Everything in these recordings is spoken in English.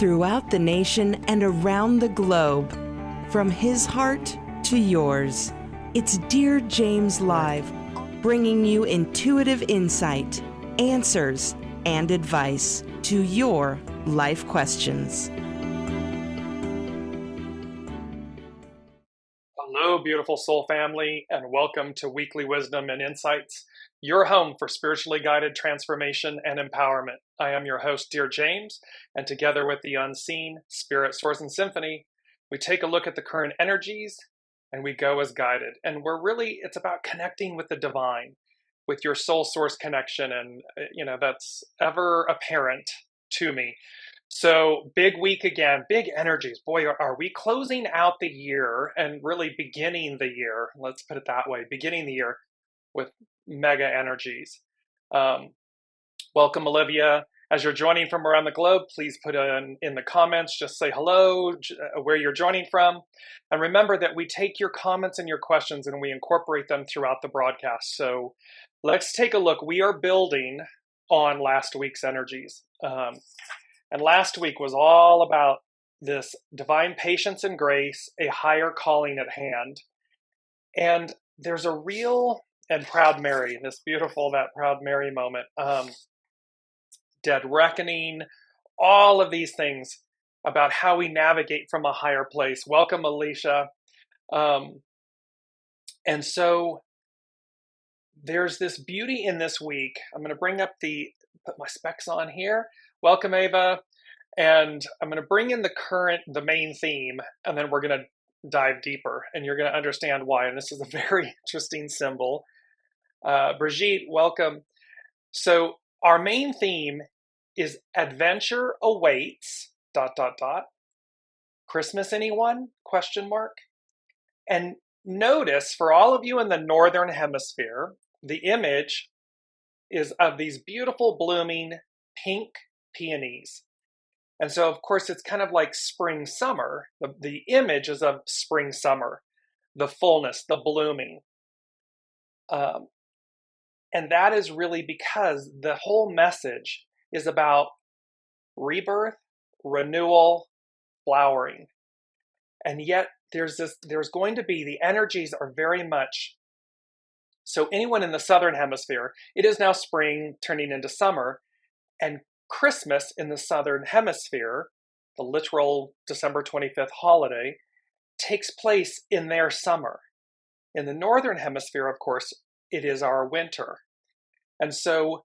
throughout the nation and around the globe. From his heart to yours, it's Dear James Live, bringing you intuitive insight, answers, and advice to your life questions. Hello, beautiful soul family, and welcome to Weekly Wisdom and Insights, your home for spiritually guided transformation and empowerment. I am your host, Dear James, and together with the unseen, Spirit, Source, and Symphony, we take a look at the current energies and we go as guided. And it's about connecting with the divine, with your soul source connection, and that's ever apparent to me. So big week again, big energies. Boy, are we closing out the year and really beginning the year, let's put it that way, beginning the year with mega energies. Welcome, Olivia. As you're joining from around the globe, please put in the comments, just say hello, where you're joining from. And remember that we take your comments and your questions and we incorporate them throughout the broadcast. So let's take a look. We are building on last week's energies. And last week was all about this divine patience and grace, a higher calling at hand. And there's a real and Proud Mary, that Proud Mary moment, dead reckoning, all of these things about how we navigate from a higher place. Welcome, Alicia. And so there's this beauty in this week. I'm going to put my specs on here. Welcome, Ava. And I'm going to bring in the main theme, and then we're going to dive deeper, and you're going to understand why. And this is a very interesting symbol. Brigitte, welcome. So our main theme is adventure awaits, ... Christmas anyone? ? And notice, for all of you in the Northern Hemisphere, the image is of these beautiful blooming pink peonies. And so, of course, it's kind of like spring, summer. The image is of spring, summer, the fullness, the blooming. And that is really because the whole message is about rebirth, renewal, flowering. And yet there's going to be, the energies are very much, so anyone in the Southern Hemisphere, it is now spring turning into summer, and Christmas in the Southern Hemisphere, the literal December 25th holiday, takes place in their summer. In the Northern Hemisphere, of course, it is our winter. And so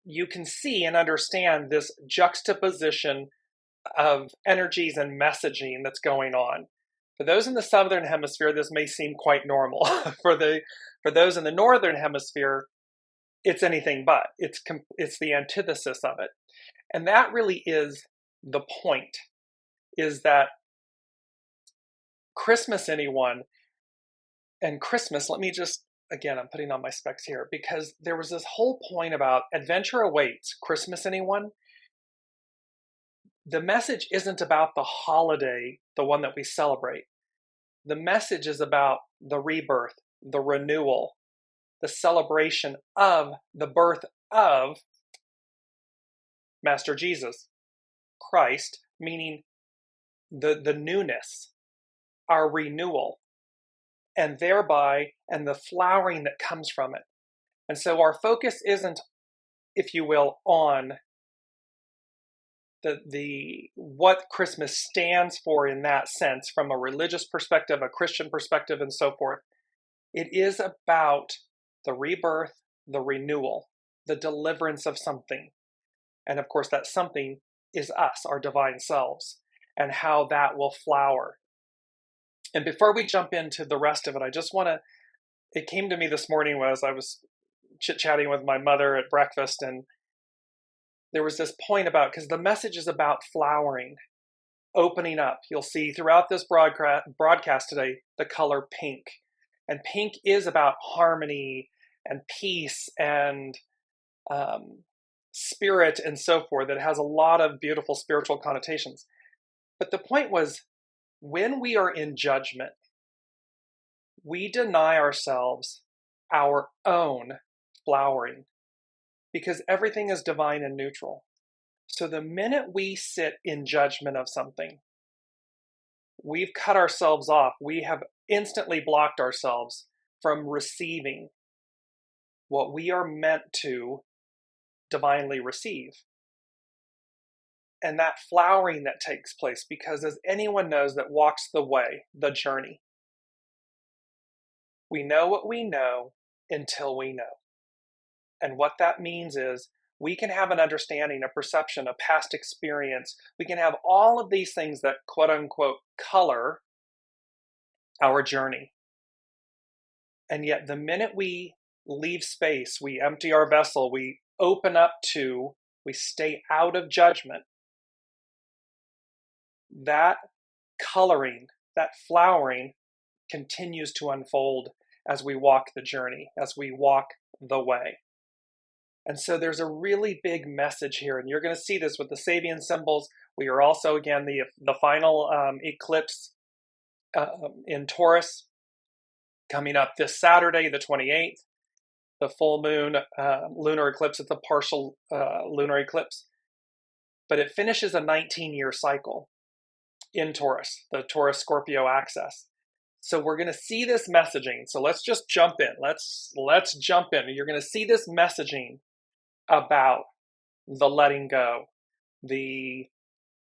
you can see and understand this juxtaposition of energies and messaging that's going on. For those in the Southern Hemisphere, this may seem quite normal. For those in the Northern Hemisphere, it's anything but. It's the antithesis of it. And that really is the point, is that Christmas anyone, and Christmas, let me just, again, I'm putting on my specs here, because there was this whole point about adventure awaits, Christmas anyone. The message isn't about the holiday, the one that we celebrate. The message is about the rebirth, the renewal, the celebration of the birth of Master Jesus, Christ, meaning the newness, our renewal, and thereby, and the flowering that comes from it. And so our focus isn't, if you will, on what Christmas stands for in that sense, from a religious perspective, a Christian perspective, and so forth. It is about the rebirth, the renewal, the deliverance of something. And of course, that something is us, our divine selves, and how that will flower. And before we jump into the rest of it, it came to me this morning as I was chit-chatting with my mother at breakfast, and there was this point about, because the message is about flowering, opening up. You'll see throughout this broadcast today, the color pink. And pink is about harmony and peace and spirit and so forth. It has a lot of beautiful spiritual connotations. But the point was, when we are in judgment, we deny ourselves our own flowering, because everything is divine and neutral. So the minute we sit in judgment of something, we've cut ourselves off. We have instantly blocked ourselves from receiving what we are meant to divinely receive. And that flowering that takes place, because as anyone knows that walks the way, the journey, we know what we know until we know. And what that means is we can have an understanding, a perception, a past experience. We can have all of these things that quote unquote color our journey. And yet the minute we leave space, we empty our vessel, we open up to, we stay out of judgment, that coloring, that flowering continues to unfold as we walk the journey, as we walk the way. And so there's a really big message here, and you're going to see this with the Sabian symbols. We are also, again, the final eclipse in Taurus coming up this Saturday, the 28th. The full moon lunar eclipse. It's a partial lunar eclipse. But it finishes a 19-year cycle in Taurus, the Taurus-Scorpio axis. So we're going to see this messaging. So let's just jump in. Let's jump in. You're going to see this messaging about the letting go, the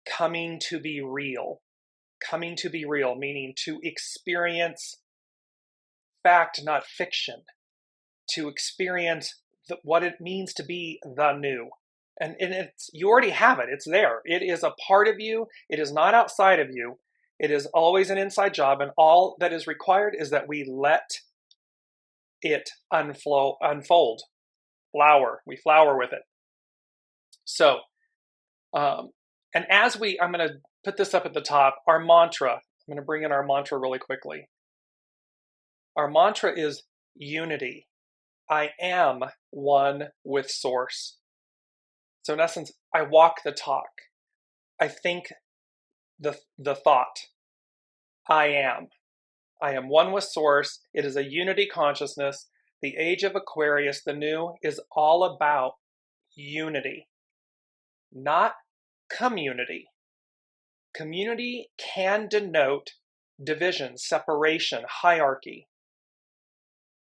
coming to be real. Coming to be real, meaning to experience fact, not fiction. To experience what it means to be the new. And you already have it. It's there. It is a part of you. It is not outside of you. It is always an inside job. And all that is required is that we let it unfold. Flower. We flower with it. So, and as I'm going to put this up at the top, our mantra, I'm going to bring in our mantra really quickly. Our mantra is unity. I am one with Source. So in essence, I walk the talk. I think the thought. I am. I am one with Source. It is a unity consciousness. The age of Aquarius, the new, is all about unity, not community. Community can denote division, separation, hierarchy.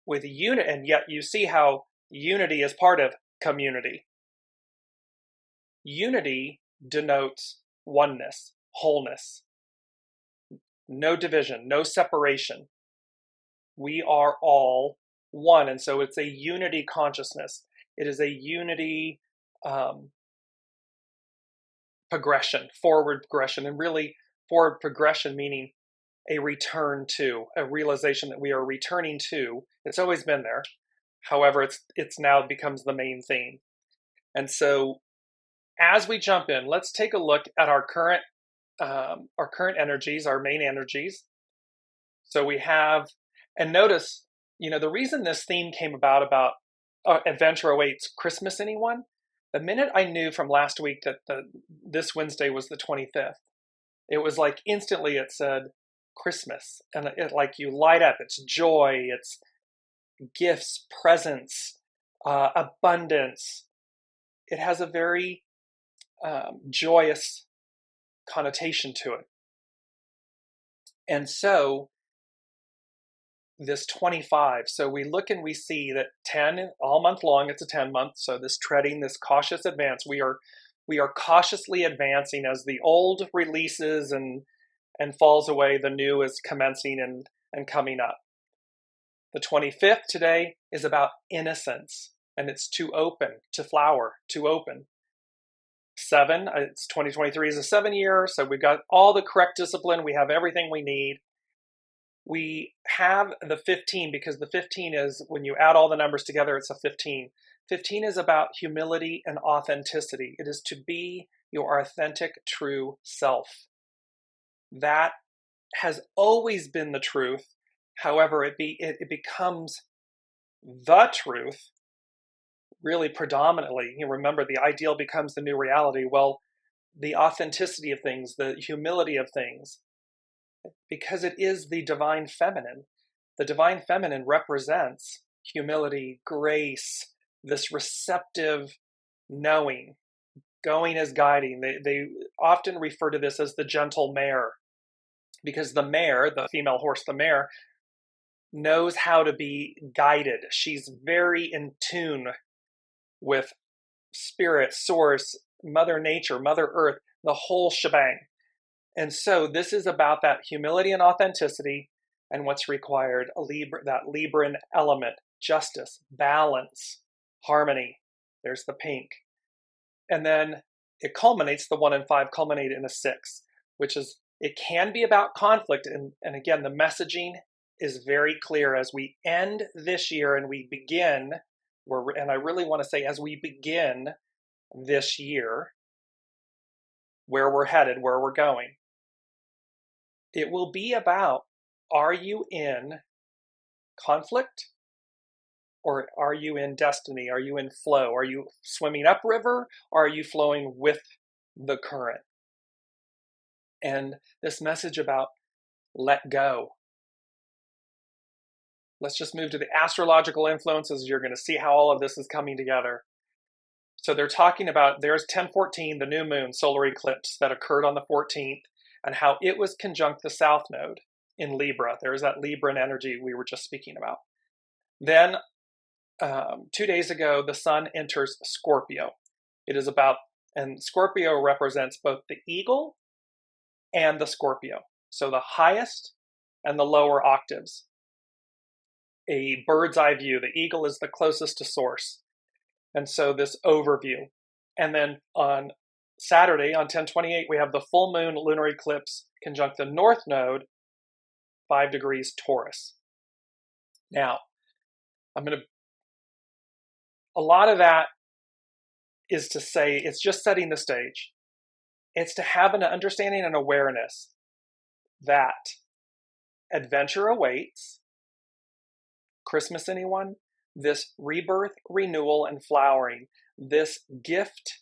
With unity, and yet you see how unity is part of community. Unity denotes oneness, wholeness, no division, no separation. We are all one, and so it's a unity consciousness. It is a unity progression, forward progression, and really forward progression meaning a return to, a realization that we are returning to. It's always been there. However, it's now becomes the main theme. And so as we jump in, let's take a look at our current energies, our main energies. So we have, and notice, the reason this theme came about Adventure Awaits Christmas, anyone? The minute I knew from last week that this Wednesday was the 25th, it was like instantly it said Christmas, and it like you light up. It's joy, it's gifts, presents, abundance. It has a very joyous connotation to it. And so this 25, so we look and we see that 10, all month long, it's a 10 month. So this treading, this cautious advance, we are cautiously advancing as the old releases and falls away, the new is commencing and coming up. The 25th today is about innocence, and it's to open, to flower, to open. 7, it's 2023 is a 7 year, so we've got all the correct discipline. We have everything we need. We have the 15 because the 15 is, when you add all the numbers together, it's a 15. 15 is about humility and authenticity. It is to be your authentic, true self. That has always been the truth. However, it becomes the truth really predominantly. You remember, the ideal becomes the new reality. Well, the authenticity of things, the humility of things, because it is the divine feminine. The divine feminine represents humility, grace, this receptive knowing, going as guiding. They often refer to this as the gentle mare, because the mare, the female horse, the mare, knows how to be guided. She's very in tune with spirit, source, Mother Nature, Mother Earth, the whole shebang. And so this is about that humility and authenticity and what's required, that Libran element, justice, balance, harmony. There's the pink. And then it culminates, the 1 and 5 culminate in a 6, which is, it can be about conflict. And again, the messaging is very clear as we end this year and we begin, and I really want to say, as we begin this year, where we're headed, where we're going, it will be about, are you in conflict or are you in destiny? Are you in flow? Are you swimming upriver or are you flowing with the current? And this message about let go. Let's just move to the astrological influences. You're going to see how all of this is coming together. So they're talking about, there's 1014, the new moon solar eclipse that occurred on the 14th, and how it was conjunct the South Node in Libra. There's that Libran energy we were just speaking about. Then 2 days ago, the sun enters Scorpio. It is about, and Scorpio represents both the eagle and the Scorpio. So the highest and the lower octaves. A bird's eye view. The eagle is the closest to source. And so this overview. And then on Saturday, on 10/28, we have the full moon lunar eclipse conjunct the North Node, 5 degrees Taurus. Now, a lot of that is to say, it's just setting the stage. It's to have an understanding and awareness that adventure awaits. Christmas, anyone? This rebirth, renewal, and flowering. This gift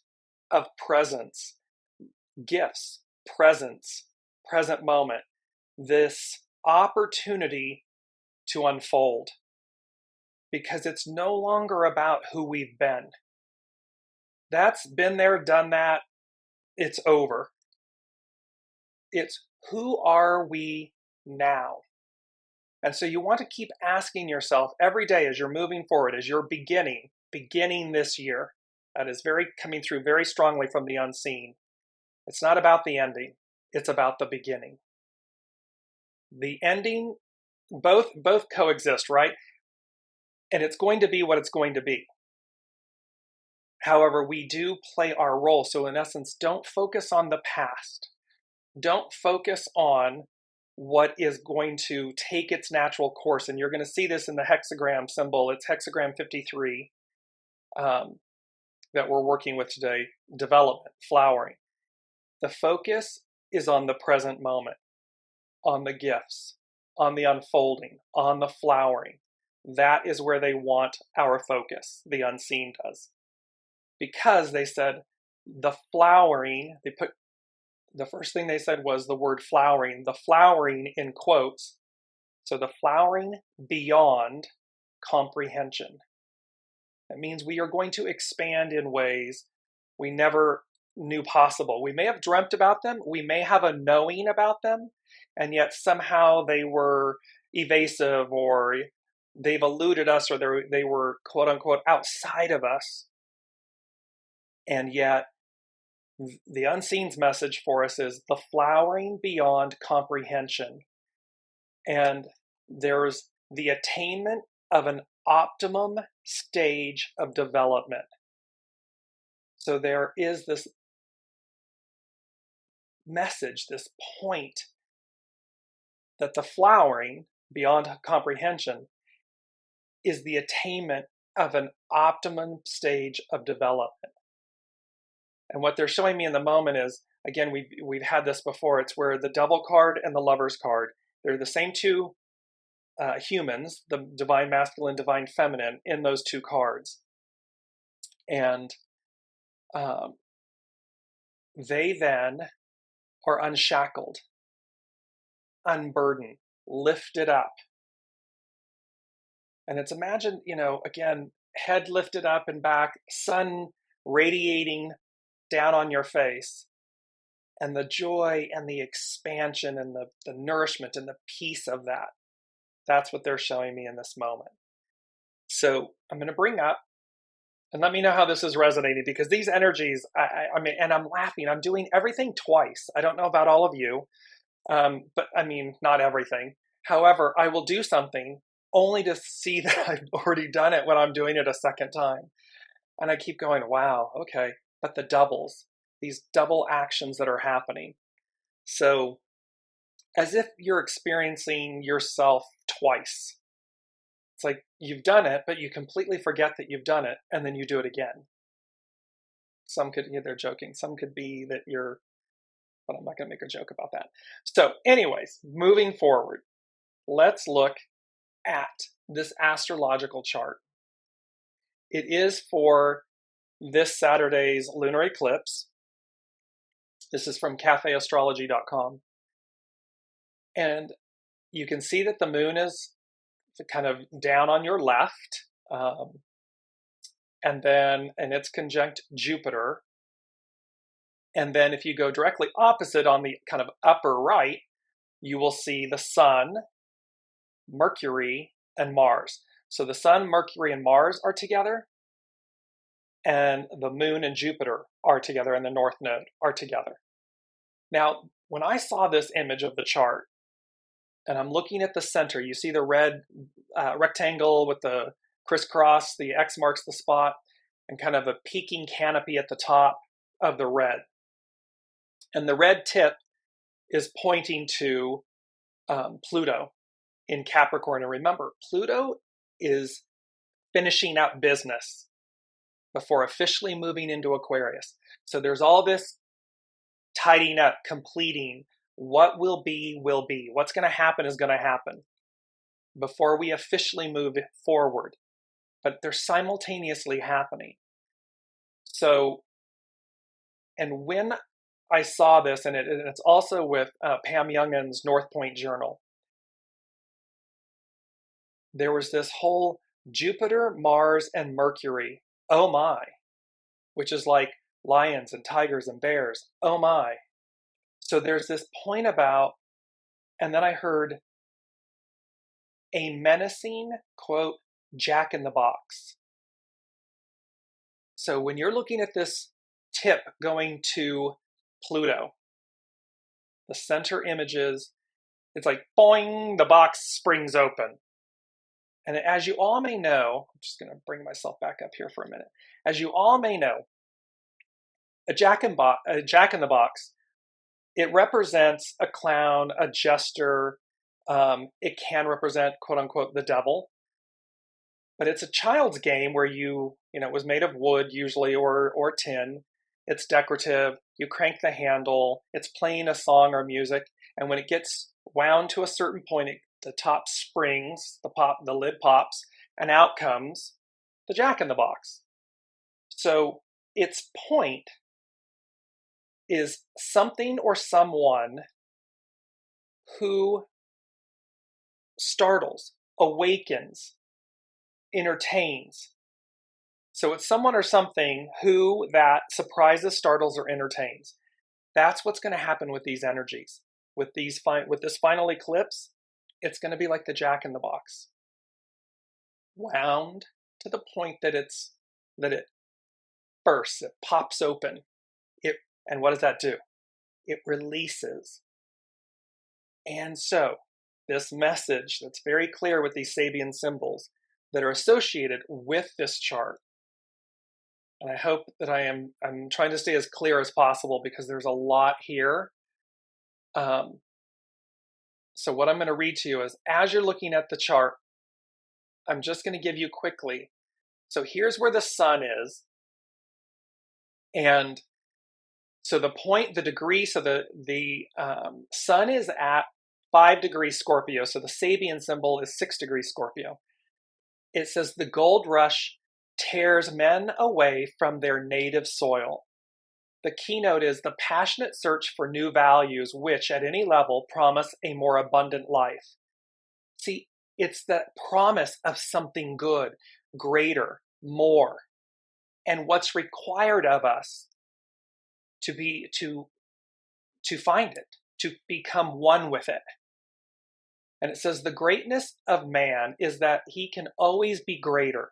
of presence. Gifts, presence, present moment. This opportunity to unfold. Because it's no longer about who we've been. That's been there, done that. It's over. It's who are we now? And so you want to keep asking yourself every day as you're moving forward, as you're beginning this year. That is coming through very strongly from the unseen. It's not about the ending. It's about the beginning. The ending, both coexist, right? And it's going to be what it's going to be. However, we do play our role. So in essence, don't focus on the past. Don't focus on what is going to take its natural course. And you're going to see this in the hexagram symbol. It's hexagram 53 that we're working with today. Development, flowering. The focus is on the present moment, on the gifts, on the unfolding, on the flowering. That is where they want our focus, the unseen does. Because they said the flowering, the first thing they said was the word flowering, the flowering in quotes. So the flowering beyond comprehension. That means we are going to expand in ways we never knew possible. We may have dreamt about them, we may have a knowing about them, and yet somehow they were evasive, or they've eluded us, or they were quote unquote outside of us. And yet the unseen's message for us is the flowering beyond comprehension. And there's the attainment of an optimum stage of development. So there is this message, this point, that the flowering beyond comprehension is the attainment of an optimum stage of development. And what they're showing me in the moment is, again, we've had this before, it's where the Devil card and the Lover's card, they're the same two humans, the divine masculine, divine feminine, in those two cards. And they then are unshackled, unburdened, lifted up. And it's imagine, again, head lifted up and back, sun radiating down on your face, and the joy and the expansion and the nourishment and the peace of that. That's what they're showing me in this moment. So I'm going to bring up, and let me know how this is resonating, because these energies, I mean, and I'm laughing, I'm doing everything twice. I don't know about all of you, but I mean, not everything. However, I will do something only to see that I've already done it when I'm doing it a second time. And I keep going, wow, okay. But the doubles, these double actions that are happening. So as if you're experiencing yourself twice. It's like you've done it, but you completely forget that you've done it, and then you do it again. Some could, they're joking. Some could be that you're, but I'm not going to make a joke about that. So anyways, moving forward, let's look at this astrological chart. It is for this Saturday's lunar eclipse. This is from cafeastrology.com. And you can see that the moon is kind of down on your left. And it's conjunct Jupiter. And then if you go directly opposite on the kind of upper right, you will see the sun, Mercury, and Mars. So the sun, Mercury, and Mars are together, and the moon and Jupiter are together, and the north node are together. Now, when I saw this image of the chart, and I'm looking at the center, you see the red rectangle with the crisscross, the X marks the spot, and kind of a peaking canopy at the top of the red. And the red tip is pointing to Pluto in Capricorn. And remember, Pluto is finishing up business before officially moving into Aquarius. So there's all this tidying up, completing. What will be, will be. What's going to happen is going to happen before we officially move forward. But they're simultaneously happening. So, and when I saw this, and it's also with Pam Youngin's North Point Journal, there was this whole Jupiter, Mars, and Mercury, oh my, which is like lions and tigers and bears, oh my. So there's this point about, and then I heard a menacing, quote, Jack in the Box. So when you're looking at this tip going to Pluto, the center images, it's like, boing, the box springs open. And as you all may know, I'm just going to bring myself back up here for a minute. As you all may know, a jack in the box, it represents a clown, a jester. It can represent, quote unquote, the devil. But it's a child's game where it was made of wood usually or tin. It's decorative. You crank the handle. It's playing a song or music. And when it gets wound to a certain point, the top springs, the lid pops, and out comes the jack in the box. So its point is something or someone who startles, awakens, entertains. So it's someone or something who that surprises, startles, or entertains. That's what's going to happen with these energies. With this final eclipse, it's going to be like the jack in the box, wound to the point that it bursts, it pops open. And what does that do? It releases. And so this message that's very clear with these Sabian symbols that are associated with this chart, and I hope that I'm trying to stay as clear as possible because there's a lot here. So what I'm going to read to you is, as you're looking at the chart, I'm just going to give you quickly. So here's where the sun is. And so the point, the degree, so the sun is at 5 degrees Scorpio. So the Sabian symbol is 6 degrees Scorpio. It says the gold rush tears men away from their native soil. The keynote is the passionate search for new values, which at any level promise a more abundant life. See, it's that promise of something good, greater, more. And what's required of us to find it, to become one with it. And it says the greatness of man is that he can always be greater.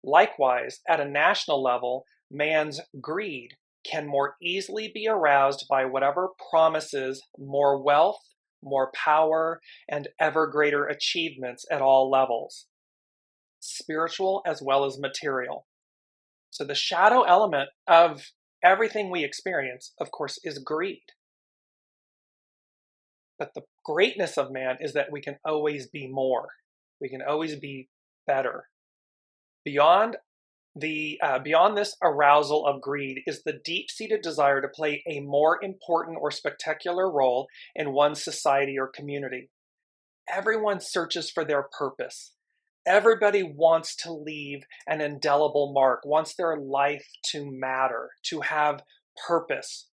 Likewise, at a national level, man's greed can more easily be aroused by whatever promises more wealth, more power, and ever greater achievements at all levels, spiritual as well as material. So the shadow element of everything we experience, of course, is greed. But the greatness of man is that we can always be more. We can always be better. Beyond this arousal of greed is the deep-seated desire to play a more important or spectacular role in one's society or community. Everyone searches for their purpose. Everybody wants to leave an indelible mark, wants their life to matter, to have purpose,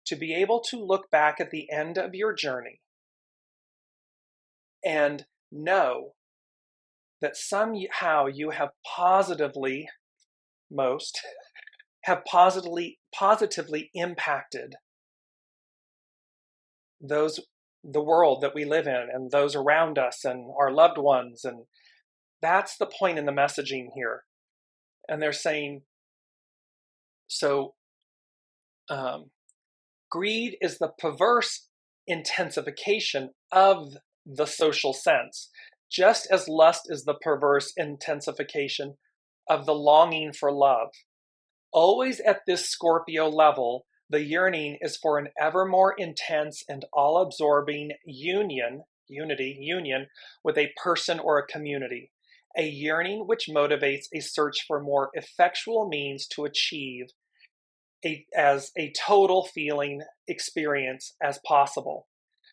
to be able to look back at the end of your journey and know that somehow you have positively impacted the world that we live in and those around us and our loved ones. And that's the point in the messaging here. And they're saying, greed is the perverse intensification of the social sense, just as lust is the perverse intensification of the longing for love. Always at this Scorpio level, the yearning is for an ever more intense and all-absorbing union with a person or a community, a yearning which motivates a search for more effectual means to achieve as a total feeling experience as possible.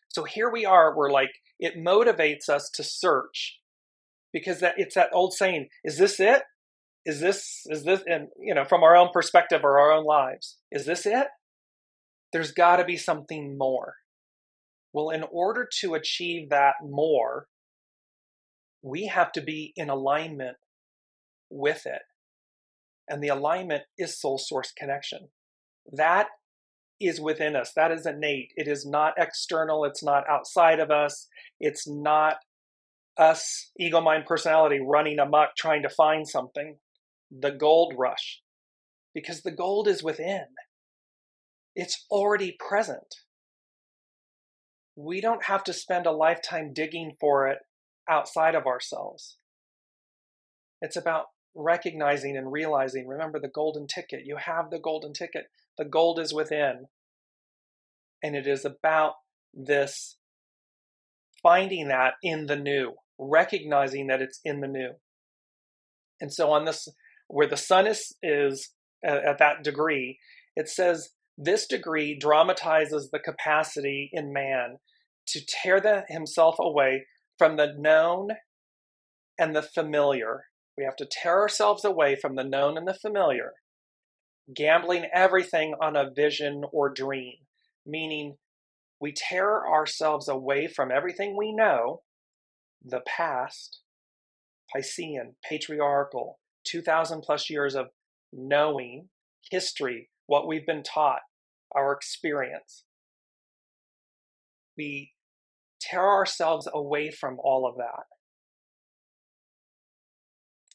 So here we are, it motivates us to search, because it's that old saying, is this it? Is this, and from our own perspective or our own lives, is this it? There's got to be something more. Well, in order to achieve that more, we have to be in alignment with it. And the alignment is soul source connection. That is within us. That is innate. It is not external. It's not outside of us. It's not us, ego, mind, personality, running amok trying to find something. The gold rush. Because the gold is within. It's already present. We don't have to spend a lifetime digging for it outside of ourselves. It's about recognizing and realizing, remember the golden ticket. You have the golden ticket. The gold is within. And it is about this, finding that in the new, recognizing that it's in the new. And so on this, where the sun is at that degree, it says this degree dramatizes the capacity in man to tear himself away from the known and the familiar. We have to tear ourselves away from the known and the familiar, gambling everything on a vision or dream, meaning we tear ourselves away from everything we know, the past, Piscean, patriarchal, 2,000 plus years of knowing, history, what we've been taught, our experience. We tear ourselves away from all of that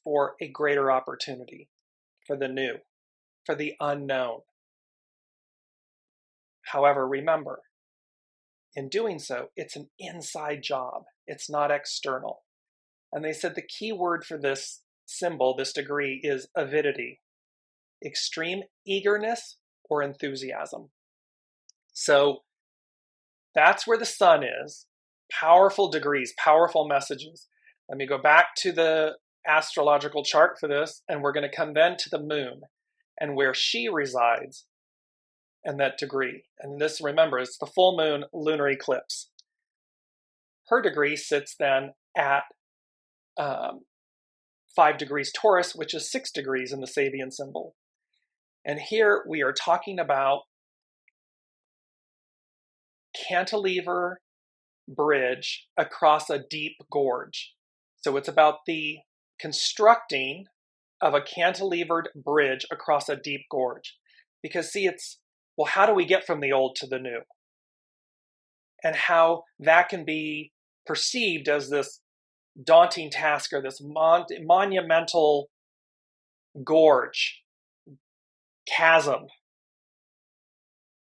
for a greater opportunity, for the new, for the unknown. However, remember, in doing so, it's an inside job. It's not external. And they said the key word for this symbol, this degree, is avidity, extreme eagerness or enthusiasm. So that's where the sun is. Powerful degrees, powerful messages. Let me go back to the astrological chart for this, and we're going to come then to the moon and where she resides in that degree. And this, remember, it's the full moon lunar eclipse. Her degree sits then at 5 degrees Taurus, which is 6 degrees in the Sabian symbol. And here we are talking about cantilever bridge across a deep gorge. So it's about the constructing of a cantilevered bridge across a deep gorge. Because see, it's Well, how do we get from the old to the new? And how that can be perceived as this daunting task or this monumental gorge, chasm.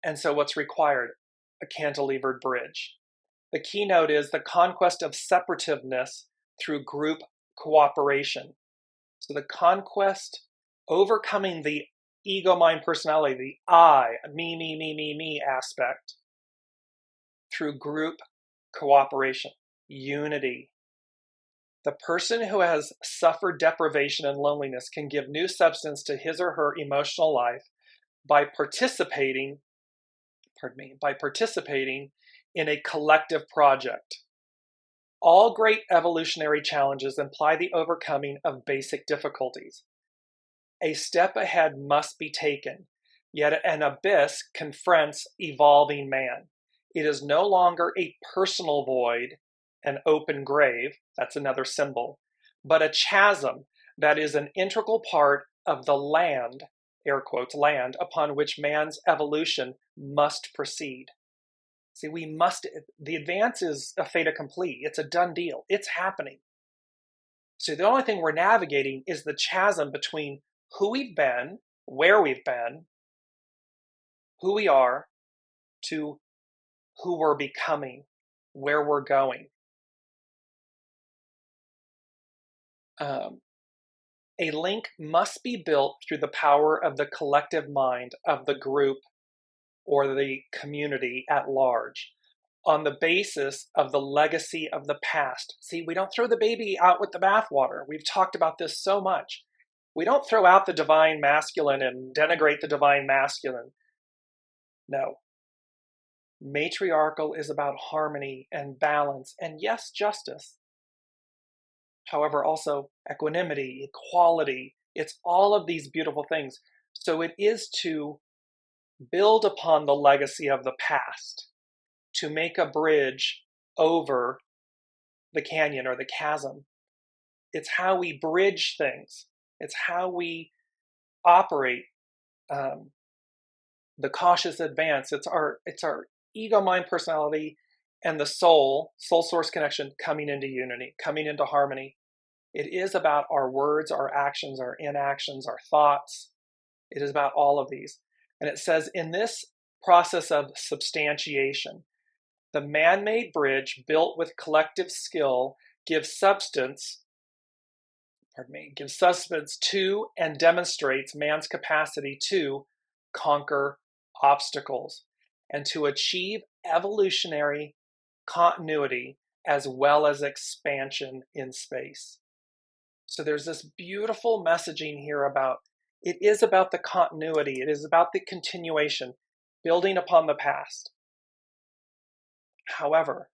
And so what's required? A cantilevered bridge. The keynote is the conquest of separativeness through group cooperation. So the conquest, overcoming the ego, mind, personality, the I, me aspect, through group cooperation, unity. The person who has suffered deprivation and loneliness can give new substance to his or her emotional life by participating in a collective project. All great evolutionary challenges imply the overcoming of basic difficulties. A step ahead must be taken, yet an abyss confronts evolving man. It is no longer a personal void, an open grave, that's another symbol, but a chasm that is an integral part of the land, air quotes, land, upon which man's evolution must proceed. See, the advance is a fait accompli. It's a done deal. It's happening. So the only thing we're navigating is the chasm between who we've been, where we've been, who we are, to who we're becoming, where we're going. A link must be built through the power of the collective mind of the group or the community at large on the basis of the legacy of the past. See, we don't throw the baby out with the bathwater. We've talked about this so much. We don't throw out the divine masculine and denigrate the divine masculine. No. Matriarchal is about harmony and balance and, yes, justice. However, also equanimity, equality. It's all of these beautiful things. So it is to build upon the legacy of the past, to make a bridge over the canyon or the chasm. It's how we bridge things. It's how we operate the cautious advance. It's our ego, mind, personality, and the soul source connection coming into unity, coming into harmony. It is about our words, our actions, our inactions, our thoughts. It is about all of these. And it says in this process of substantiation, the man-made bridge built with collective skill gives substance to and demonstrates man's capacity to conquer obstacles and to achieve evolutionary continuity as well as expansion in space. So there's this beautiful messaging here about it is about the continuity. It is about the continuation, building upon the past. However,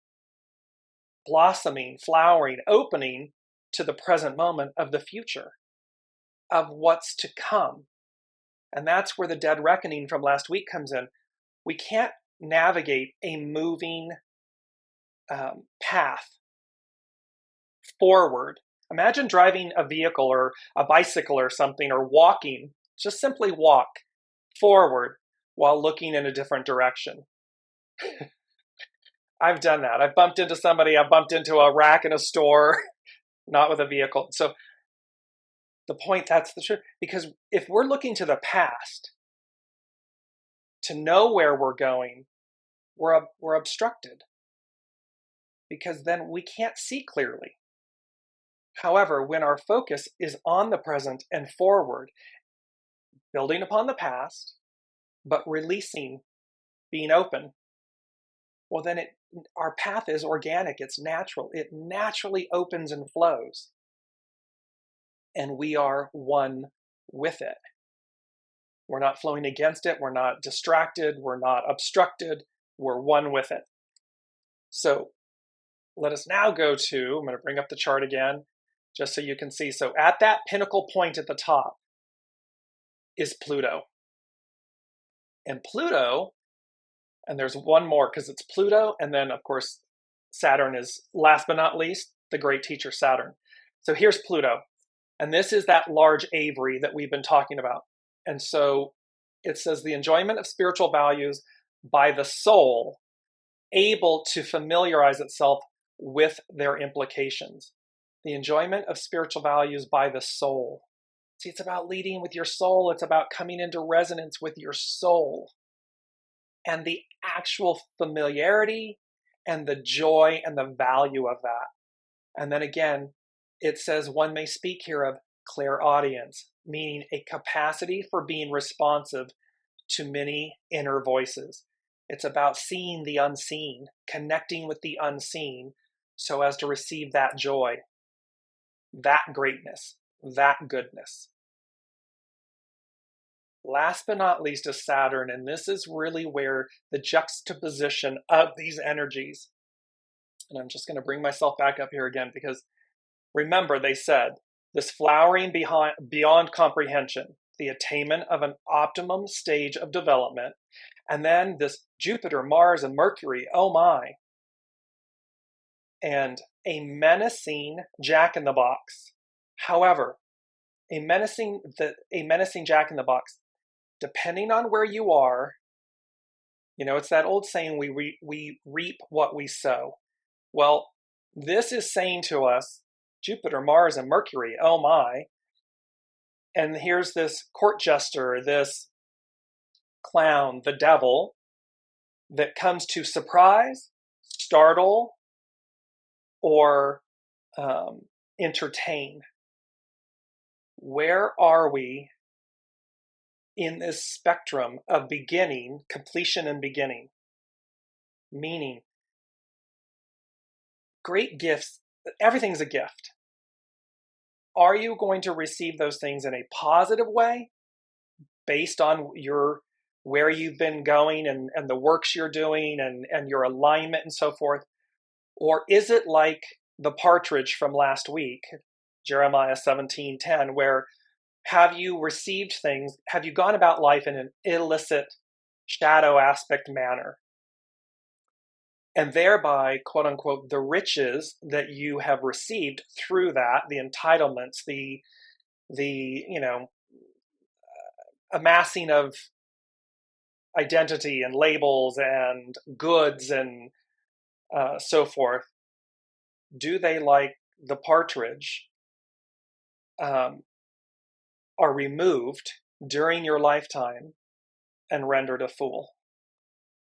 blossoming, flowering, opening to the present moment of the future, of what's to come. And that's where the dead reckoning from last week comes in. We can't navigate a moving path forward. Imagine driving a vehicle or a bicycle or something, or walking, just simply walk forward while looking in a different direction. I've done that. I've bumped into somebody. I've bumped into a rack in a store, not with a vehicle. So the point, that's the truth. Because if we're looking to the past to know where we're going, we're obstructed. Because then we can't see clearly. However, when our focus is on the present and forward, building upon the past, but releasing, being open, well, then our path is organic, it's natural. It naturally opens and flows. And we are one with it. We're not flowing against it. We're not distracted. We're not obstructed. We're one with it. So let us now go to, I'm going to bring up the chart again, just so you can see. So at that pinnacle point at the top is Pluto. And Pluto, and there's one more because it's Pluto, and then of course Saturn is last but not least, the great teacher Saturn. So here's Pluto. And this is that large aviary that we've been talking about. And so it says the enjoyment of spiritual values by the soul, able to familiarize itself with their implications. The enjoyment of spiritual values by the soul. See, it's about leading with your soul. It's about coming into resonance with your soul. And the actual familiarity and the joy and the value of that. And then again, it says one may speak here of clairaudience, meaning a capacity for being responsive to many inner voices. It's about seeing the unseen, connecting with the unseen so as to receive that joy, that greatness, that goodness. Last but not least is Saturn, and this is really where the juxtaposition of these energies, and I'm just going to bring myself back up here again because remember they said this flowering beyond comprehension, the attainment of an optimum stage of development, and then this Jupiter, Mars, and Mercury, oh my, and a menacing jack-in-the-box. However, a menacing jack-in-the-box, depending on where you are, it's that old saying, we reap what we sow. Well, this is saying to us, Jupiter, Mars, and Mercury, oh my, and here's this court jester, this clown, the devil, that comes to surprise, startle, or entertain. Where are we in this spectrum of beginning, completion, and beginning? Meaning, great gifts, everything's a gift. Are you going to receive those things in a positive way based on where you've been going and the works you're doing and your alignment and so forth? Or is it like the partridge from last week, Jeremiah 17:10, where have you received things, have you gone about life in an illicit shadow aspect manner? And thereby, quote unquote, the riches that you have received through that, the entitlements, the amassing of identity and labels and goods and so forth, do they, like the partridge, are removed during your lifetime and rendered a fool?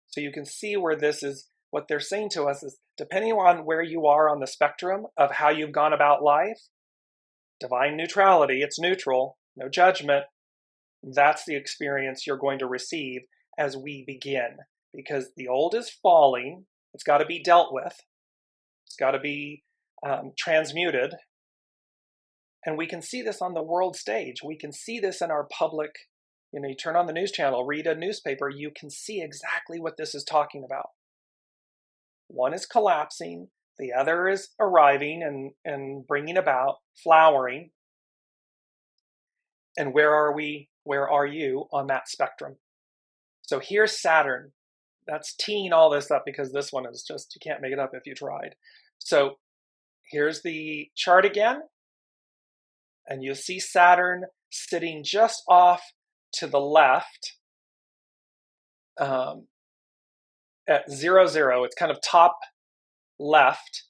So you can see where this is, what they're saying to us is, depending on where you are on the spectrum of how you've gone about life, divine neutrality, it's neutral, no judgment, that's the experience you're going to receive as we begin. Because the old is falling, it's got to be dealt with, it's got to be transmuted. And we can see this on the world stage. We can see this in our public, you turn on the news channel, read a newspaper, you can see exactly what this is talking about. One is collapsing, the other is arriving and bringing about, flowering. And where are we? Where are you on that spectrum? So here's Saturn. That's teeing all this up because this one is just, you can't make it up if you tried. So here's the chart again. And you'll see Saturn sitting just off to the left at 0, 0. It's kind of top left.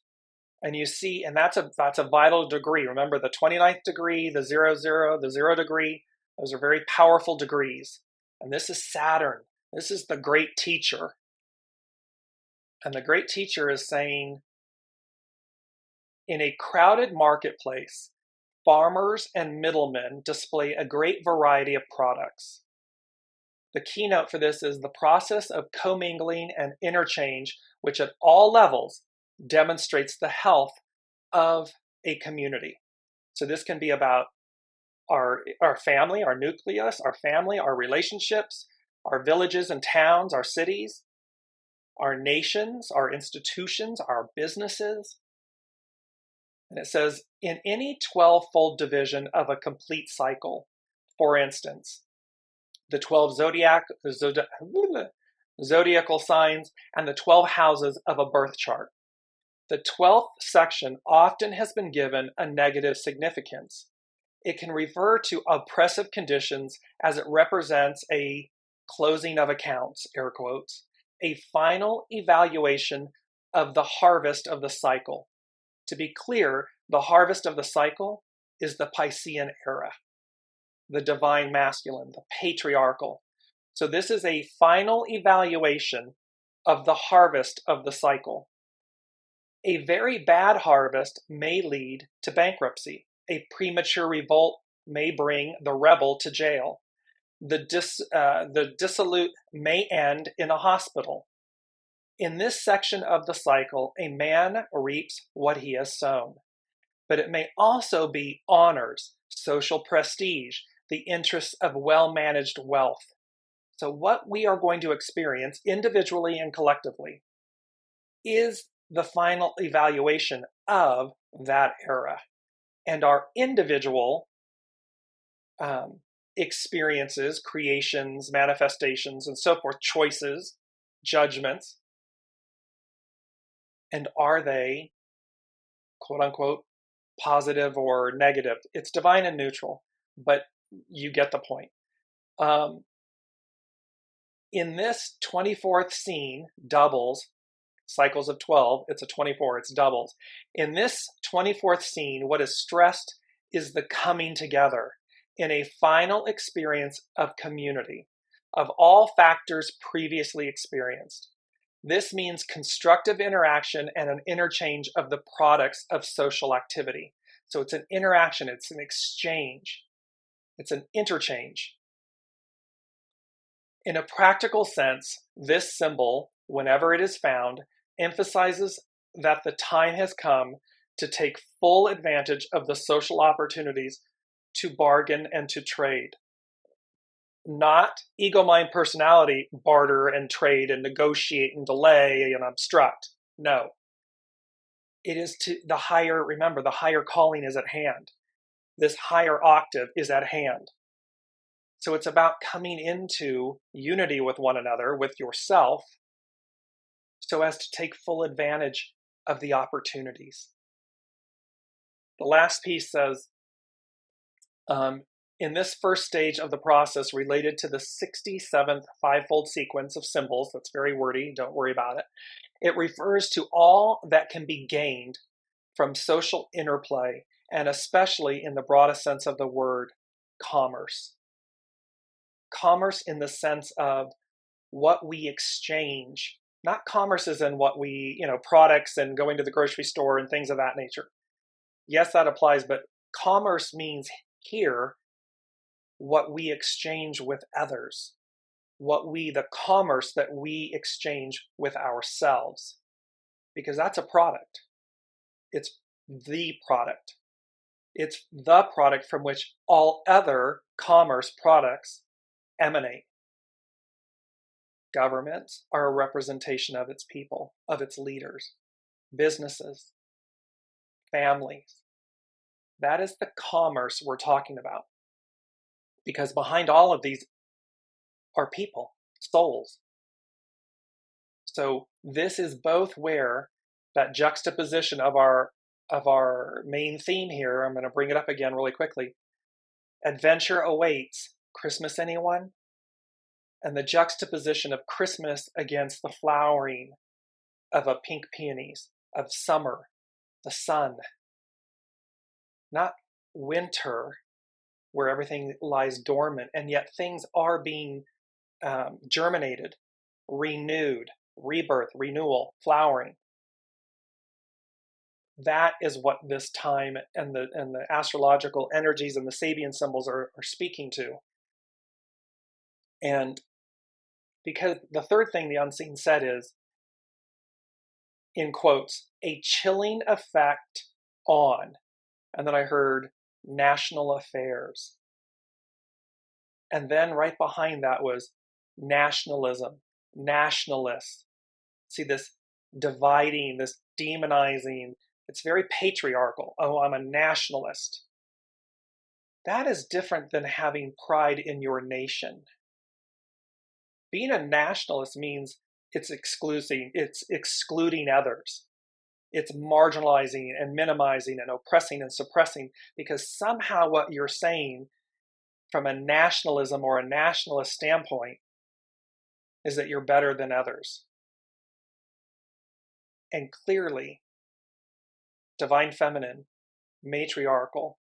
And you see, and that's a vital degree. Remember the 29th degree, the 0, 0, the 0 degree. Those are very powerful degrees. And this is Saturn. This is the great teacher. And the great teacher is saying, in a crowded marketplace, farmers and middlemen display a great variety of products. The keynote for this is the process of commingling and interchange, which at all levels demonstrates the health of a community. So this can be about our family, our nucleus, our family, our relationships, our villages and towns, our cities, our nations, our institutions, our businesses. And it says, in any 12-fold division of a complete cycle, for instance, the 12 zodiacal signs and the 12 houses of a birth chart, the 12th section often has been given a negative significance. It can refer to oppressive conditions as it represents a closing of accounts, air quotes, a final evaluation of the harvest of the cycle. To be clear, the harvest of the cycle is the Piscean era, the divine masculine, the patriarchal. So this is a final evaluation of the harvest of the cycle. A very bad harvest may lead to bankruptcy. A premature revolt may bring the rebel to jail. The dissolute may end in a hospital. In this section of the cycle, a man reaps what he has sown. But it may also be honors, social prestige, the interests of well-managed wealth. So what we are going to experience individually and collectively is the final evaluation of that era. And our individual experiences, creations, manifestations, and so forth, choices, judgments, and are they, quote unquote, positive or negative? It's divine and neutral, but you get the point. In this 24th scene, doubles, cycles of 12, it's a 24, it's doubles. In this 24th scene, what is stressed is the coming together in a final experience of community, of all factors previously experienced. This means constructive interaction and an interchange of the products of social activity. So it's an interaction, it's an exchange, it's an interchange. In a practical sense, this symbol, whenever it is found, emphasizes that the time has come to take full advantage of the social opportunities to bargain and to trade. Not ego, mind, personality, barter and trade and negotiate and delay and obstruct. No. It is to the higher, remember, the higher calling is at hand. This higher octave is at hand. So it's about coming into unity with one another, with yourself, so as to take full advantage of the opportunities. The last piece says, in this first stage of the process related to the 67th fivefold sequence of symbols, that's very wordy, don't worry about it, it refers to all that can be gained from social interplay, and especially in the broadest sense of the word, commerce. Commerce in the sense of what we exchange, not commerce as in what we, products and going to the grocery store and things of that nature. Yes, that applies, but commerce means here what we exchange with others, the commerce that we exchange with ourselves, because that's a product. It's the product. It's the product from which all other commerce products emanate. Governments are a representation of its people, of its leaders, businesses, families. That is the commerce we're talking about. Because behind all of these are people, souls. So this is both where that juxtaposition of our main theme here, I'm going to bring it up again really quickly. Adventure awaits. Christmas, anyone? And the juxtaposition of Christmas against the flowering of a pink peonies, of summer, the sun. Not winter, where everything lies dormant, and yet things are being germinated, renewed, rebirth, renewal, flowering. That is what this time and the astrological energies and the Sabian symbols are speaking to. And because the third thing the unseen said is, in quotes, a chilling effect on, and then I heard national affairs. And then right behind that was nationalism, nationalists. See this dividing, this demonizing. It's very patriarchal. Oh, I'm a nationalist. That is different than having pride in your nation. Being a nationalist means it's excluding others. It's marginalizing and minimizing and oppressing and suppressing, because somehow what you're saying from a nationalism or a nationalist standpoint is that you're better than others. And clearly, divine feminine, matriarchal,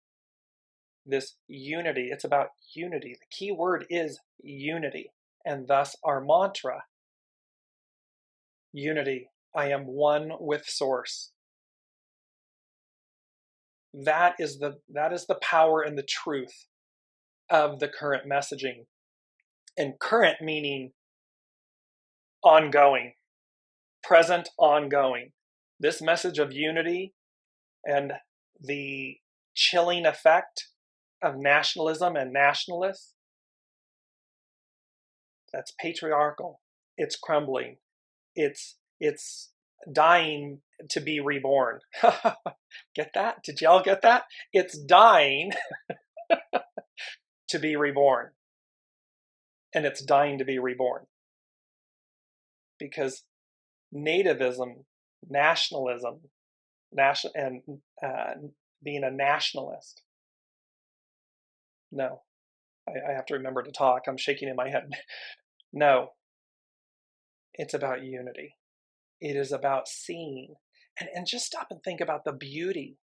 this unity, it's about unity. The key word is unity, and thus our mantra, unity. I am one with Source. That is the power and the truth of the current messaging. And current meaning ongoing, present, ongoing. This message of unity and the chilling effect of nationalism and nationalists, that's patriarchal. It's crumbling. It's dying to be reborn. Get that? Did y'all get that? It's dying to be reborn. And it's dying to be reborn. Because nativism, nationalism, and being a nationalist. No, I have to remember to talk. I'm shaking in my head. No, it's about unity. It is about seeing. And just stop and think about the beauty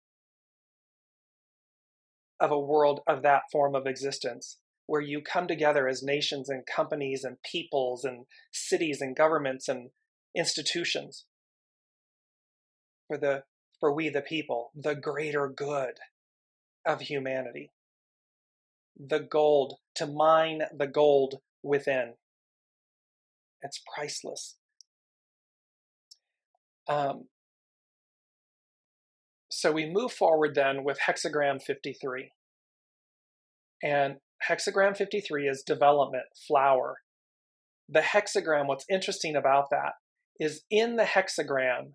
of a world of that form of existence, where you come together as nations and companies and peoples and cities and governments and institutions for we the people, the greater good of humanity. The gold, to mine the gold within. It's priceless. So we move forward then with hexagram 53. And hexagram 53 is development, flower. The hexagram, what's interesting about that is in the hexagram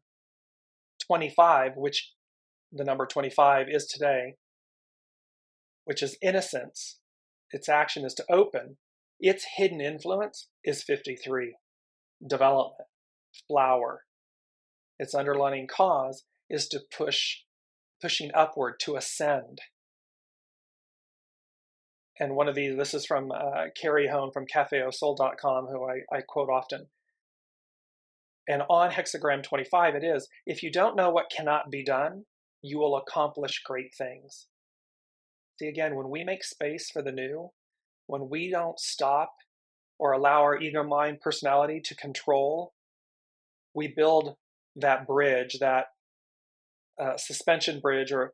25, which the number 25 is today, which is innocence. Its action is to open. Its hidden influence is 53, development, flower. Its underlying cause is to pushing upward, to ascend. And one of these, this is from Carrie Hone from cafeausoul.com, who I quote often. And on hexagram 25 it is, if you don't know what cannot be done, you will accomplish great things. See, again, when we make space for the new, when we don't stop or allow our ego, mind, personality to control, we build that bridge, that suspension bridge, or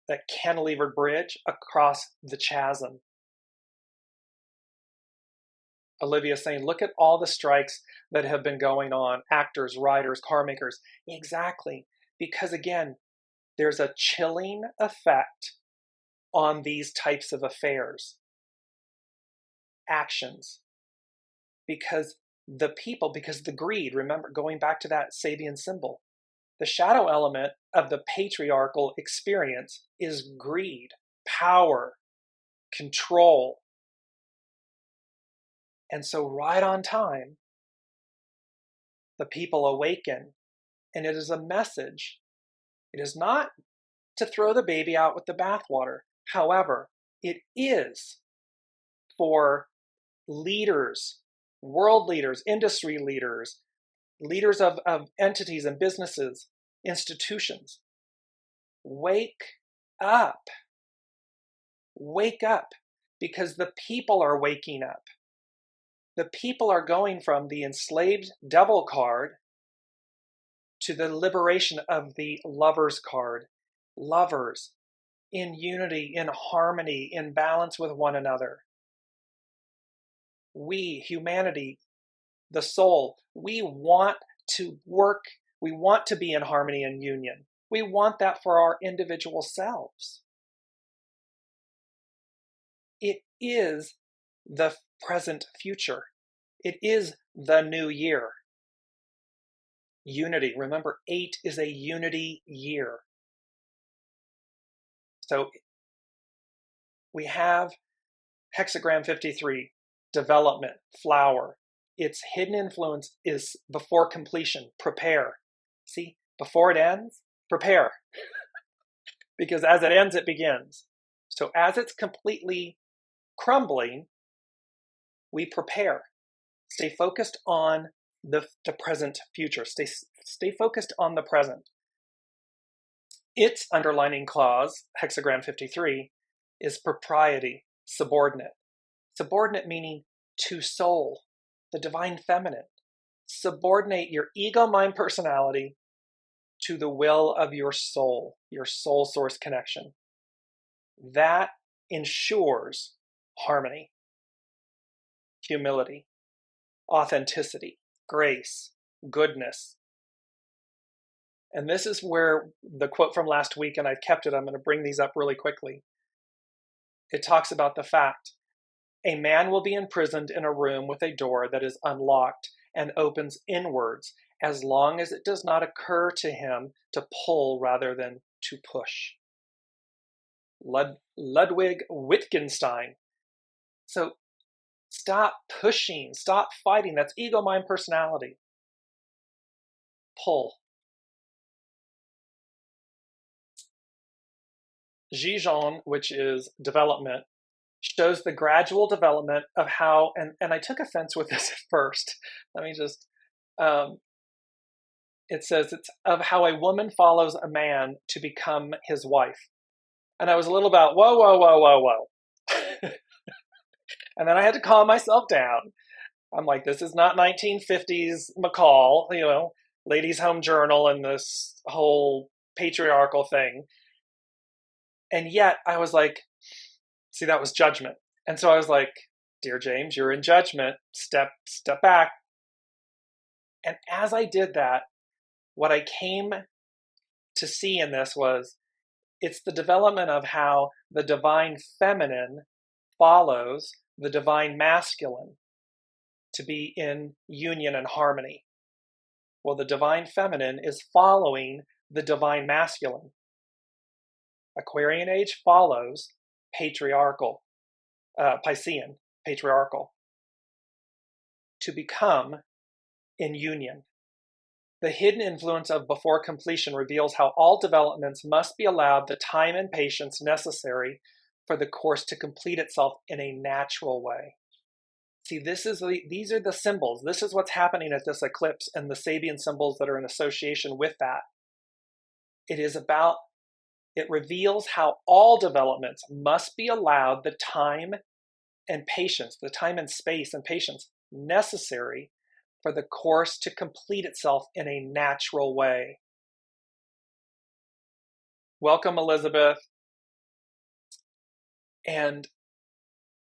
that cantilevered bridge across the chasm. Olivia's saying, look at all the strikes that have been going on, actors, writers, car makers. Exactly, because again, there's a chilling effect on these types of affairs, actions, because the people, because the greed, remember, going back to that Sabian symbol, the shadow element of the patriarchal experience is greed, power, control. And so right on time, the people awaken, and it is a message. It is not to throw the baby out with the bathwater. However, it is for leaders, world leaders, industry leaders, leaders of entities and businesses, institutions. Wake up. Wake up, because the people are waking up. The people are going from the enslaved devil card to the liberation of the lovers card. Lovers, in unity, in harmony, in balance with one another. We, humanity, the soul, we want to work, we want to be in harmony and union. We want that for our individual selves. It is the present future. It is the new year. Unity. Remember, 8 is a unity year. So we have hexagram 53, development, flower. Its hidden influence is before completion, prepare. See, before it ends, prepare. Because as it ends, it begins. So as it's completely crumbling, we prepare. Stay focused on the present future. Stay focused on the present. Its underlining clause, hexagram 53, is propriety, subordinate. Subordinate meaning to soul, the divine feminine. Subordinate your ego, mind, personality to the will of your soul source connection. That ensures harmony, humility, authenticity, grace, goodness. And this is where the quote from last week, and I've kept it, I'm going to bring these up really quickly. It talks about the fact a man will be imprisoned in a room with a door that is unlocked and opens inwards as long as it does not occur to him to pull rather than to push. Ludwig Wittgenstein. So stop pushing, stop fighting. That's ego, mind, personality. Pull. Zhejiang, which is development, shows the gradual development of how, and I took offense with this at first. Let me just, it says it's of how a woman follows a man to become his wife. And I was a little about, whoa. And then I had to calm myself down. I'm like, this is not 1950s McCall, Ladies' Home Journal and this whole patriarchal thing. And yet I was like, see, that was judgment. And so I was like, Dear James, you're in judgment. Step back. And as I did that, what I came to see in this was it's the development of how the divine feminine follows the divine masculine to be in union and harmony. Well, the divine feminine is following the divine masculine. Aquarian age follows patriarchal, Piscean, patriarchal, to become in union. The hidden influence of before completion reveals how all developments must be allowed the time and patience necessary for the course to complete itself in a natural way. See, these are the symbols. This is what's happening at this eclipse and the Sabian symbols that are in association with that. It reveals how all developments must be allowed the time and patience, the time and space and patience necessary for the course to complete itself in a natural way. Welcome, Elizabeth. And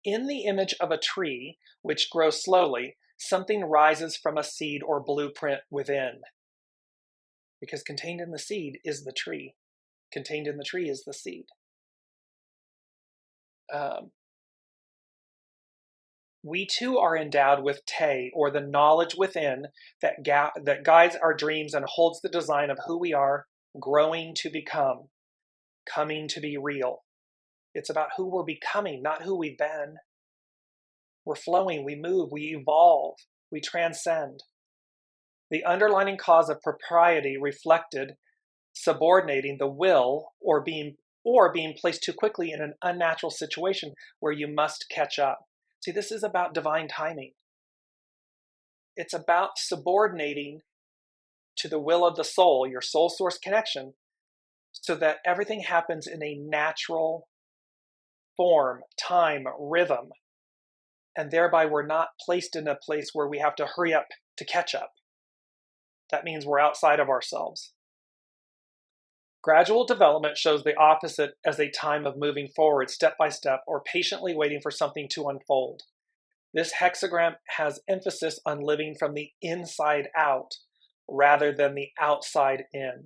in the image of a tree, which grows slowly, something rises from a seed or blueprint within. Because contained in the seed is the tree. Contained in the tree is the seed. We too are endowed with Te, or the knowledge within that guides our dreams and holds the design of who we are growing to become, coming to be real. It's about who we're becoming, not who we've been. We're flowing, we move, we evolve, we transcend. The underlining cause of propriety reflected subordinating the will or being placed too quickly in an unnatural situation where you must catch up. See, this is about divine timing. It's about subordinating to the will of the soul, your soul source connection, so that everything happens in a natural form, time, rhythm, and thereby we're not placed in a place where we have to hurry up to catch up. That means we're outside of ourselves. Gradual development shows the opposite as a time of moving forward step by step or patiently waiting for something to unfold. This hexagram has emphasis on living from the inside out rather than the outside in.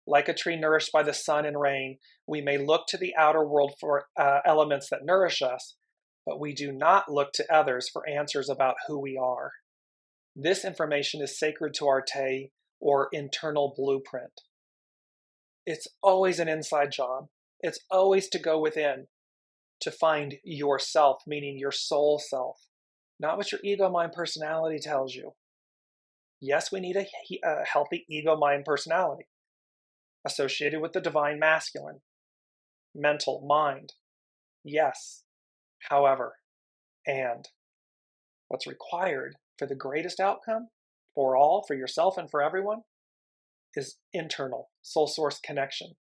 Like a tree nourished by the sun and rain, we may look to the outer world for elements that nourish us, but we do not look to others for answers about who we are. This information is sacred to our Te, or internal blueprint. It's always an inside job. It's always to go within, to find yourself, meaning your soul self, not what your ego, mind, personality tells you. Yes, we need a healthy ego, mind, personality associated with the divine masculine, mental, mind. Yes, however, and what's required for the greatest outcome, for all, for yourself and for everyone, is internal, soul source connection.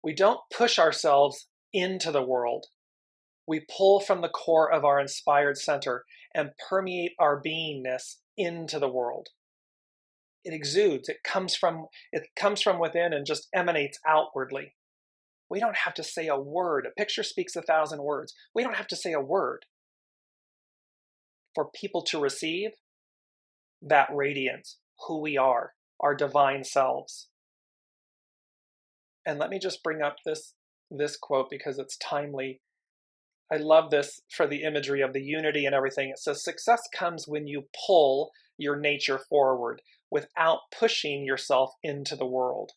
We don't push ourselves into the world. We pull from the core of our inspired center and permeate our beingness into the world. It exudes, it comes from within and just emanates outwardly. We don't have to say a word. A picture speaks 1,000 words. We don't have to say a word for people to receive that radiance, who we are, our divine selves. And let me just bring up this quote because it's timely. I love this for the imagery of the unity and everything. It says, success comes when you pull your nature forward without pushing yourself into the world.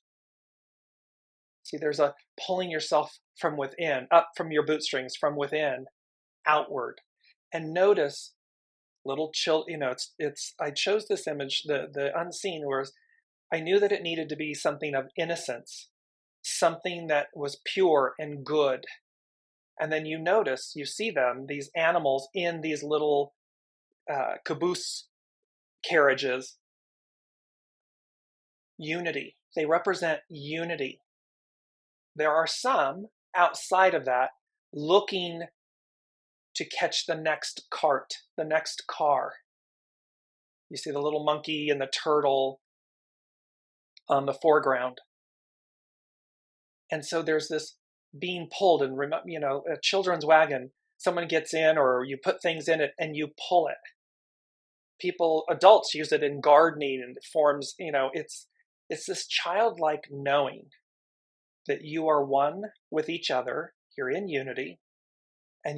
See, there's a pulling yourself from within, up from your bootstrings, from within, outward. And notice little I chose this image, the unseen, whereas I knew that it needed to be something of innocence, something that was pure and good. And then you see them, these animals in these little caboose carriages. Unity. They represent unity. There are some outside of that looking to catch the next cart, the next car. You see the little monkey and the turtle on the foreground. And so there's this being pulled, and a children's wagon, someone gets in or you put things in it and you pull it. Adults use it in gardening and it forms, it's this childlike knowing that you are one with each other, you're in unity, and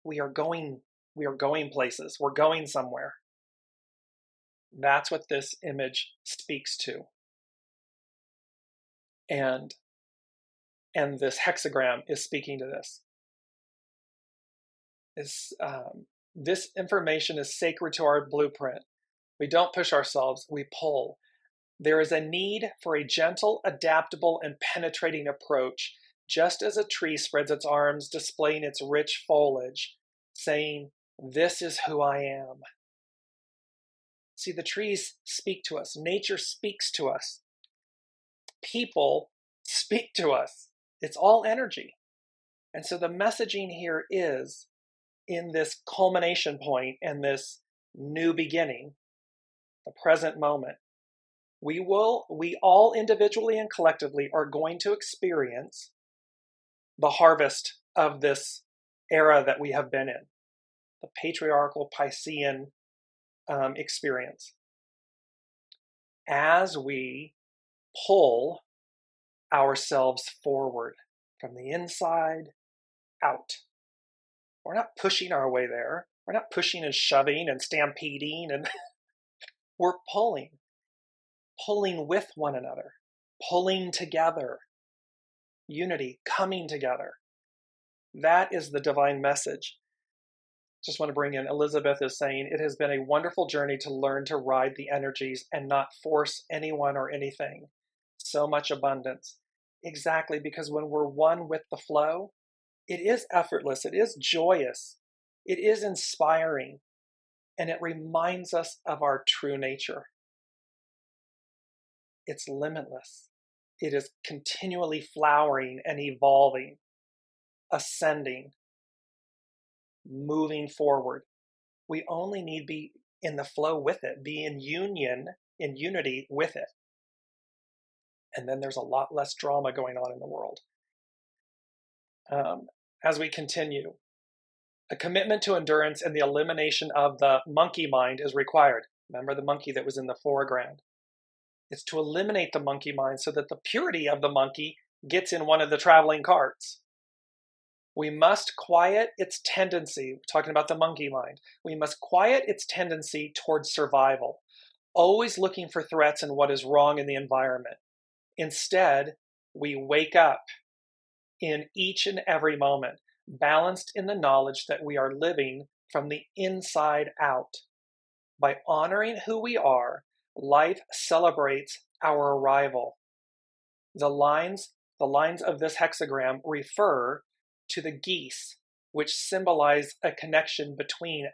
we are going places, we're going somewhere. That's what this image speaks to. And this hexagram is speaking to this. This information is sacred to our blueprint. We don't push ourselves, we pull. There is a need for a gentle, adaptable, and penetrating approach, just as a tree spreads its arms, displaying its rich foliage, saying, "This is who I am." See, the trees speak to us. Nature speaks to us. People speak to us. It's all energy. And so the messaging here is, in this culmination point and this new beginning, the present moment, we all individually and collectively are going to experience the harvest of this era that we have been in, the patriarchal Piscean experience. As we pull ourselves forward from the inside out. We're not pushing our way there. We're not pushing and shoving and stampeding, and we're pulling with one another, pulling together, unity, coming together. That is the divine message. Just want to bring in, Elizabeth is saying, it has been a wonderful journey to learn to ride the energies and not force anyone or anything. So much abundance. Exactly, because when we're one with the flow, it is effortless, it is joyous, it is inspiring, and it reminds us of our true nature. It's limitless. It is continually flowering and evolving, ascending, moving forward. We only need to be in the flow with it, be in unity with it. And then there's a lot less drama going on in the world. As we continue, a commitment to endurance and the elimination of the monkey mind is required. Remember the monkey that was in the foreground? It's to eliminate the monkey mind so that the purity of the monkey gets in one of the traveling carts. We must quiet its tendency, we're talking about the monkey mind, we must quiet its tendency towards survival, always looking for threats and what is wrong in the environment. Instead, we wake up in each and every moment, balanced in the knowledge that we are living from the inside out. By honoring who we are, life celebrates our arrival. The lines of this hexagram refer to the geese which symbolize a connection between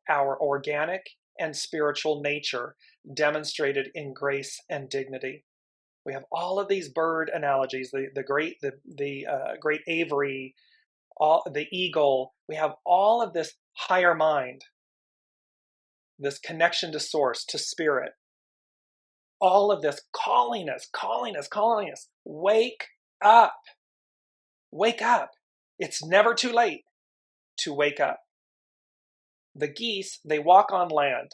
our organic and spiritual nature demonstrated in grace and dignity. We have all of these bird analogies, the great Avery, the eagle. We have all of this higher mind, this connection to source, to spirit. All of this calling us. Wake up. Wake up. It's never too late to wake up. The geese, they walk on land,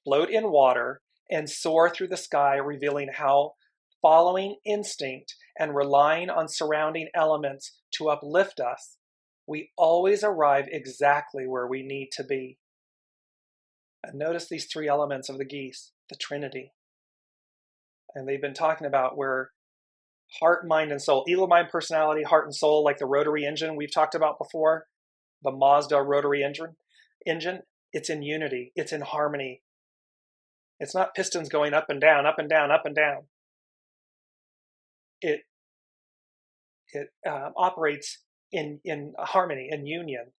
float in water, and soar through the sky, revealing how following instinct and relying on surrounding elements to uplift us, we always arrive exactly where we need to be. And notice these three elements of the geese, the Trinity. And they've been talking about where heart, mind, and soul, ego, mind, personality, heart, and soul, like the rotary engine we've talked about before, the Mazda rotary engine, it's in unity, it's in harmony. It's not pistons going up and down, up and down, up and down. It operates in harmony, in union.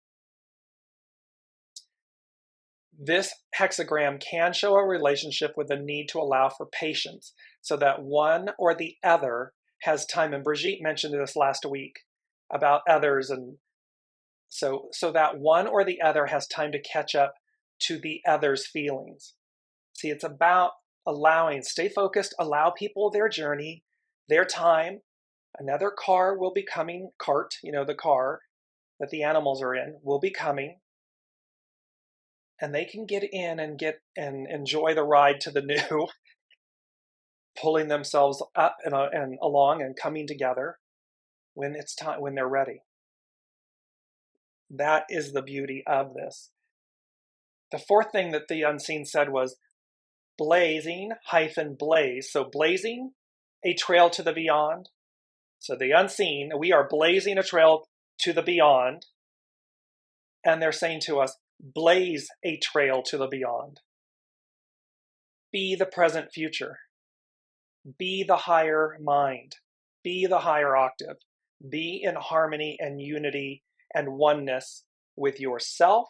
This hexagram can show a relationship with a need to allow for patience so that one or the other has time. And Brigitte mentioned this last week about others, and so that one or the other has time to catch up to the other's feelings. See, it's about allowing, stay focused, allow people their journey, their time. Another car will be coming, the car that the animals are in will be coming. And they can get in and enjoy the ride to the new, pulling themselves up and along and coming together when it's time, when they're ready. That is the beauty of this. The fourth thing that the unseen said was blazing-blaze. So blazing a trail to the beyond. So the unseen, we are blazing a trail to the beyond. And they're saying to us, blaze a trail to the beyond. Be the present future. Be the higher mind. Be the higher octave. Be in harmony and unity and oneness with yourself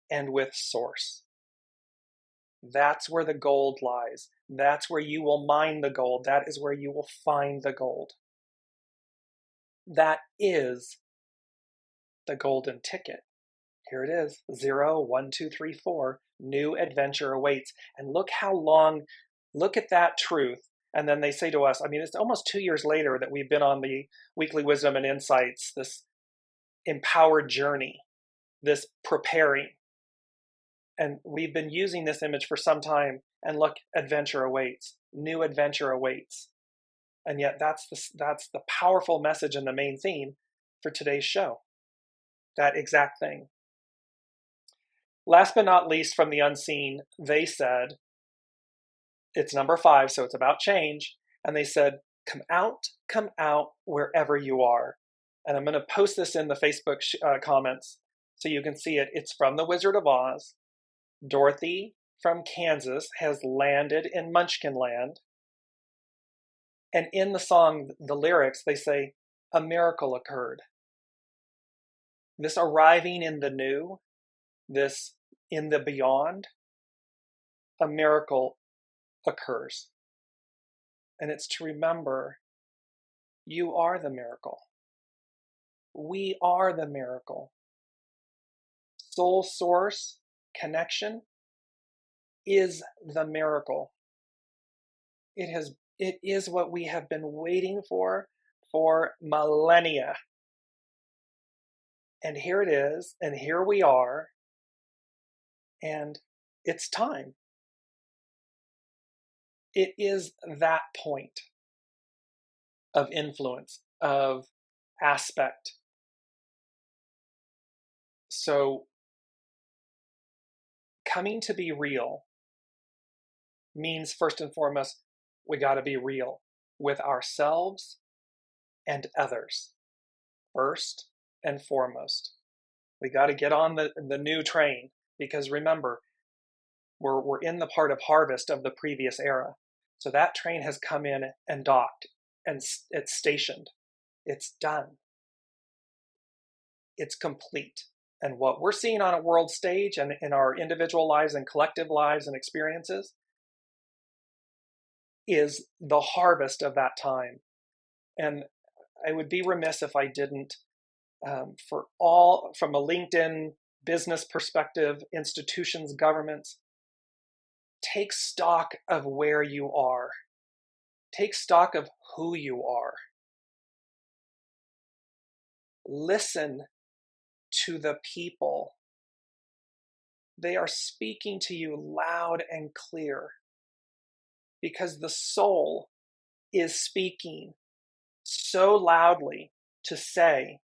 and with source. That's where the gold lies. That's where you will mine the gold. That is where you will find the gold. That is the golden ticket. Here it is, 0, 1, 2, 3, 4. New adventure awaits. And look how long, look at that truth. And then they say to us, I mean, it's almost 2 years later that we've been on the Weekly Wisdom and Insights, this empowered journey, this preparing. And we've been using this image for some time. And look, adventure awaits. New adventure awaits. And yet that's the powerful message and the main theme for today's show. That exact thing. Last but not least, from the unseen, they said, it's number 5, so it's about change. And they said, come out wherever you are. And I'm going to post this in the Facebook comments so you can see it. It's from The Wizard of Oz. Dorothy from Kansas has landed in Munchkin Land. And in the song, the lyrics, they say, a miracle occurred. This arriving in the new, this in the beyond, a miracle occurs. And it's to remember, you are the miracle. We are the miracle. Soul source connection is the miracle. It is what we have been waiting for millennia. And here it is, and here we are, and it's time. It is that point of influence, of aspect. So, coming to be real means, first and foremost, we got to be real with ourselves and others. First and foremost, we got to get on the new train, because remember, we're in the part of harvest of the previous era. So that train has come in and docked, and it's stationed. It's done. It's complete. And what we're seeing on a world stage and in our individual lives and collective lives and experiences is the harvest of that time. And I would be remiss if I didn't, from a LinkedIn business perspective, institutions, governments, take stock of where you are. Take stock of who you are. Listen to the people. They are speaking to you loud and clear because the soul is speaking so loudly to say,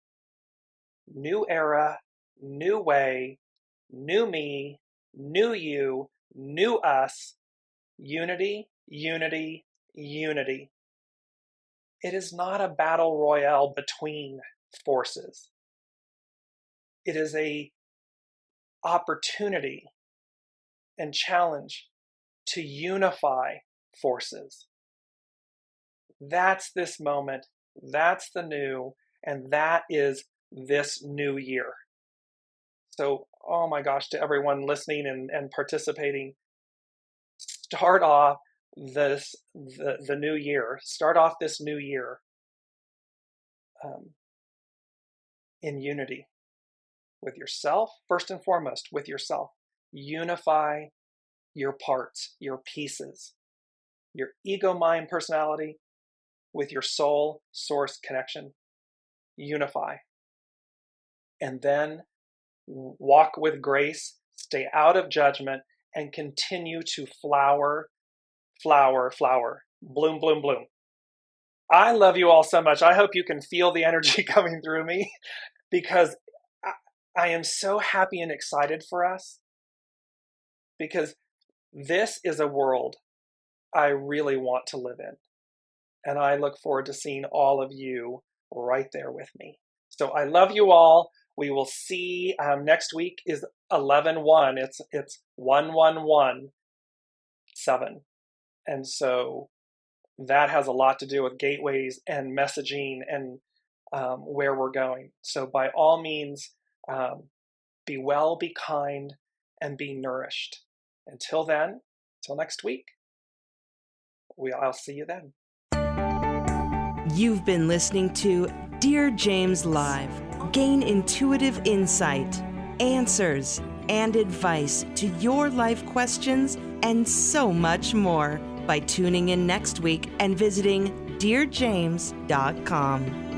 new era, new way, new me, new you, new us, unity, unity, unity. It is not a battle royale between forces. It is an opportunity and challenge to unify forces. That's this moment, that's the new, and that is this new year. So, oh my gosh, to everyone listening and participating, start off the new year. Start off this new year in unity with yourself, first and foremost, with yourself. Unify your parts, your pieces, your ego, mind, personality with your soul, source, connection. Unify. And then walk with grace, stay out of judgment, and continue to flower, flower, flower, bloom, bloom, bloom. I love you all so much. I hope you can feel the energy coming through me because I am so happy and excited for us because this is a world I really want to live in. And I look forward to seeing all of you right there with me. So I love you all. We will see next week is 11-1. It's 1117. And so that has a lot to do with gateways and messaging and where we're going. So by all means, be well, be kind, and be nourished. Until then, until next week, I'll see you then. You've been listening to Dear James Live. Gain intuitive insight, answers, and advice to your life questions and so much more by tuning in next week and visiting DearJames.com.